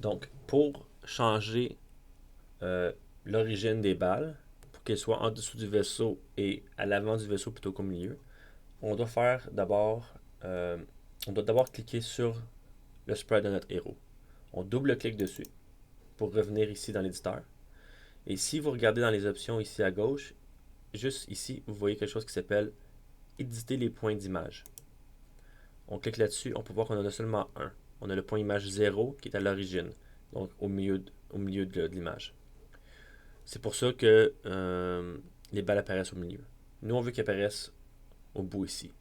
Donc, pour changer l'origine des balles, pour qu'elles soient en dessous du vaisseau et à l'avant du vaisseau plutôt qu'au milieu, on doit faire d'abord, on doit d'abord cliquer sur le sprite de notre héros. On double-clique dessus pour revenir ici dans l'éditeur. Et si vous regardez dans les options ici à gauche, juste ici, vous voyez quelque chose qui s'appelle éditer les points d'image. On clique là-dessus, on peut voir qu'on en a seulement un. On a le point image 0 qui est à l'origine, donc au milieu de l'image. C'est pour ça que les balles apparaissent au milieu. Nous, on veut qu'elles apparaissent au bout ici.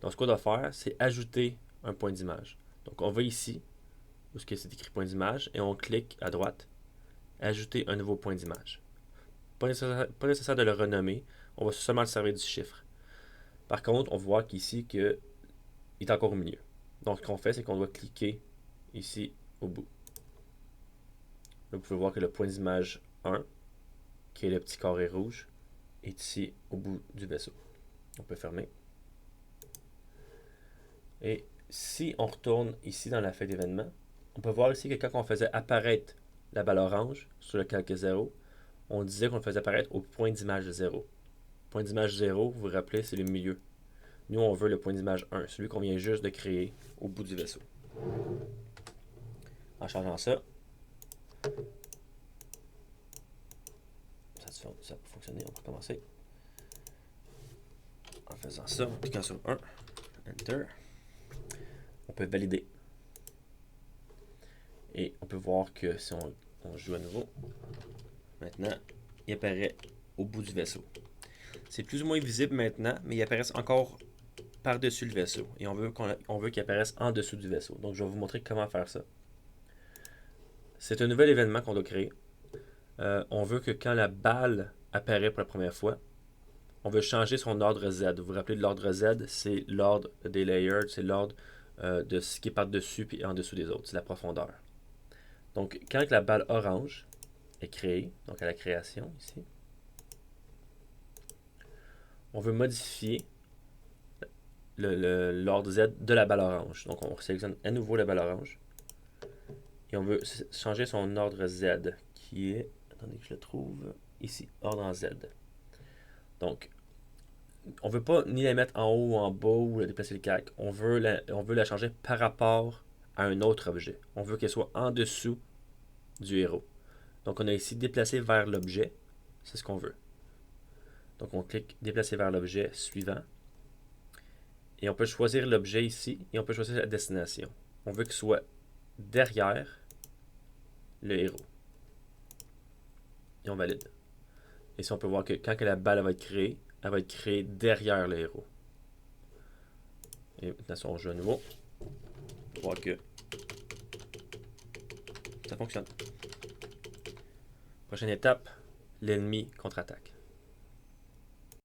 Donc, ce qu'on doit faire, c'est ajouter un point d'image. Donc, on va ici, où c'est écrit point d'image, et on clique à droite, ajouter un nouveau point d'image. Pas nécessaire de le renommer, on va seulement le servir du chiffre. Par contre, on voit qu'ici, qu'il est encore au milieu. Donc, ce qu'on fait, c'est qu'on doit cliquer ici au bout. Là, vous pouvez voir que le point d'image 1, qui est le petit carré rouge, est ici au bout du vaisseau. On peut fermer. Et si on retourne ici dans la feuille d'événements, on peut voir ici que quand on faisait apparaître la balle orange sur le calque 0, on disait qu'on le faisait apparaître au point d'image 0. Point d'image 0, vous vous rappelez, c'est le milieu. Nous, on veut le point d'image 1, celui qu'on vient juste de créer au bout du vaisseau. En changeant ça, ça peut fonctionner, on peut commencer. En faisant ça, en cliquant sur 1, Enter, on peut valider. Et on peut voir que si on joue à nouveau, maintenant, il apparaît au bout du vaisseau. C'est plus ou moins visible maintenant, mais il apparaît encore par-dessus le vaisseau. Et on veut qu'il apparaisse en dessous du vaisseau. Donc, je vais vous montrer comment faire ça. C'est un nouvel événement qu'on doit créer. On veut que quand la balle apparaît pour la première fois, on veut changer son ordre Z. Vous vous rappelez de l'ordre Z, c'est l'ordre des layers, c'est l'ordre de ce qui est par-dessus et en dessous des autres. C'est la profondeur. Donc, quand la balle orange est créée, donc à la création ici, on veut modifier l'ordre Z de la balle orange. Donc, on sélectionne à nouveau la balle orange. Et on veut changer son ordre Z, qui est, attendez que je le trouve, ici, ordre en Z. Donc, on ne veut pas ni la mettre en haut ou en bas ou la déplacer le calque. On veut la changer par rapport à un autre objet. On veut qu'elle soit en dessous du héros. Donc, on a ici déplacer vers l'objet. C'est ce qu'on veut. Donc, on clique déplacer vers l'objet suivant. Et on peut choisir l'objet ici et on peut choisir la destination. On veut qu'il soit derrière le héros. Et on valide. Et si on peut voir que quand la balle va être créée derrière le héros. Et maintenant, si on joue à nouveau, on voit que ça fonctionne. Prochaine étape, l'ennemi contre-attaque.